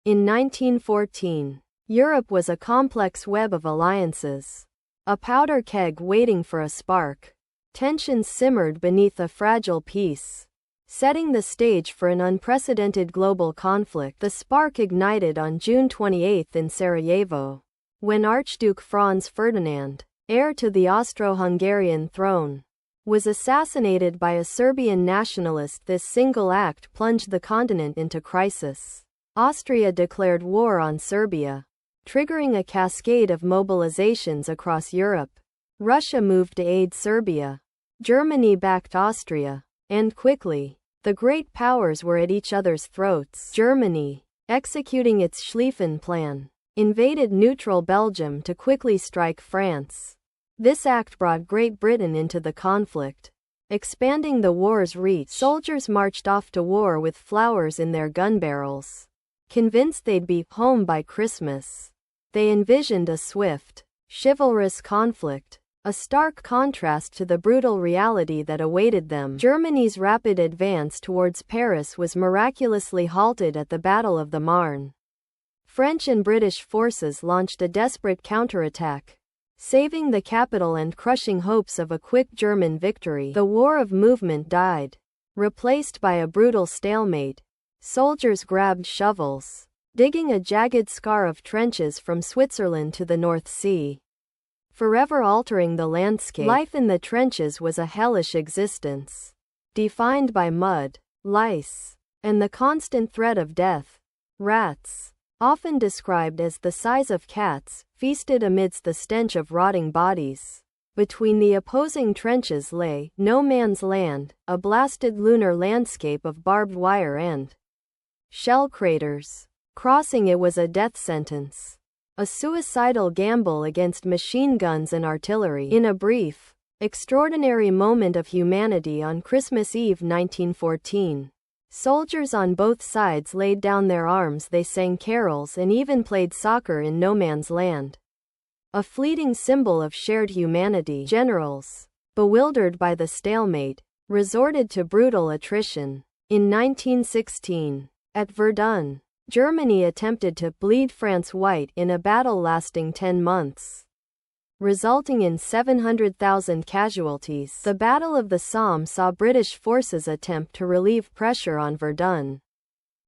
In 1914, Europe was a complex web of alliances, a powder keg waiting for a spark. Tensions simmered beneath a fragile peace, setting the stage for an unprecedented global conflict. The spark ignited on June 28 in Sarajevo, when Archduke Franz Ferdinand, heir to the Austro-Hungarian throne, was assassinated by a Serbian nationalist. This single act plunged the continent into crisis. Austria declared war on Serbia, triggering a cascade of mobilizations across Europe. Russia moved to aid Serbia. Germany backed Austria. And quickly, the great powers were at each other's throats. Germany, executing its Schlieffen Plan, invaded neutral Belgium to quickly strike France. This act brought Great Britain into the conflict, expanding the war's reach. Soldiers marched off to war with flowers in their gun barrels, convinced they'd be home by Christmas. They envisioned a swift, chivalrous conflict, a stark contrast to the brutal reality that awaited them. Germany's rapid advance towards Paris was miraculously halted at the Battle of the Marne. French and British forces launched a desperate counterattack, saving the capital and crushing hopes of a quick German victory. The war of movement died, replaced by a brutal stalemate. Soldiers grabbed shovels, digging a jagged scar of trenches from Switzerland to the North Sea, forever altering the landscape. Life in the trenches was a hellish existence, defined by mud, lice, and the constant threat of death. Rats, often described as the size of cats, feasted amidst the stench of rotting bodies. Between the opposing trenches lay no man's land, a blasted lunar landscape of barbed wire and shell craters. Crossing it was a death sentence, a suicidal gamble against machine guns and artillery. In a brief, extraordinary moment of humanity on Christmas Eve 1914, soldiers on both sides laid down their arms. They sang carols and even played soccer in no man's land, a fleeting symbol of shared humanity. Generals, bewildered by the stalemate, resorted to brutal attrition. In 1916, at Verdun, Germany attempted to bleed France white in a battle lasting 10 months, resulting in 700,000 casualties. The Battle of the Somme saw British forces attempt to relieve pressure on Verdun.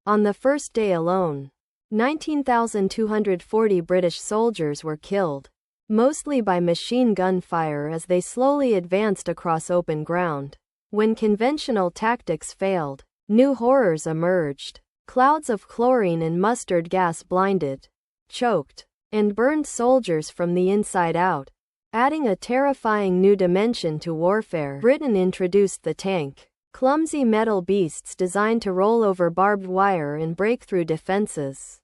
On the first day alone, 19,240 British soldiers were killed, mostly by machine gun fire as they slowly advanced across open ground. When conventional tactics failed, new horrors emerged. Clouds of chlorine and mustard gas blinded, choked, and burned soldiers from the inside out, adding a terrifying new dimension to warfare. Britain introduced the tank, clumsy metal beasts designed to roll over barbed wire and break through defenses.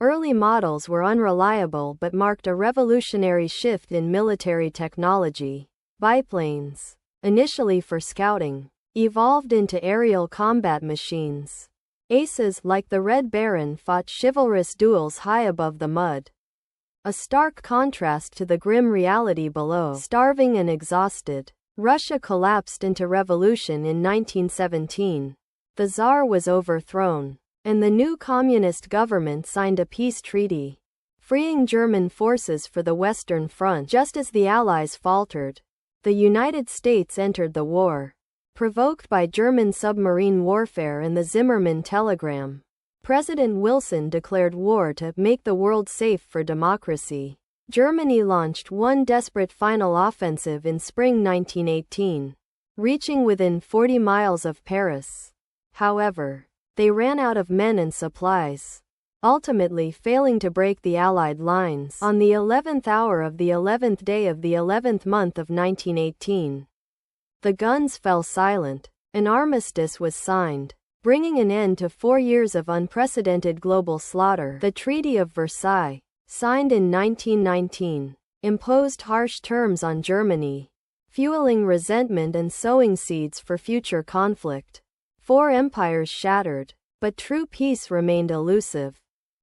Early models were unreliable but marked a revolutionary shift in military technology. Biplanes, initially for scouting, evolved into aerial combat machines. Aces like the Red Baron fought chivalrous duels high above the mud, a stark contrast to the grim reality below. Starving and exhausted, Russia collapsed into revolution in 1917. The Tsar was overthrown, and the new communist government signed a peace treaty, freeing German forces for the Western Front. Just as the Allies faltered, the United States entered the war. Provoked by German submarine warfare and the Zimmermann telegram, President Wilson declared war to make the world safe for democracy. Germany launched one desperate final offensive in spring 1918, reaching within 40 miles of Paris. However, they ran out of men and supplies, ultimately failing to break the Allied lines. On the 11th hour of the 11th day of the 11th month of 1918, the guns fell silent. An armistice was signed, bringing an end to 4 years of unprecedented global slaughter. The Treaty of Versailles, signed in 1919, imposed harsh terms on Germany, fueling resentment and sowing seeds for future conflict. 4 empires shattered, but true peace remained elusive.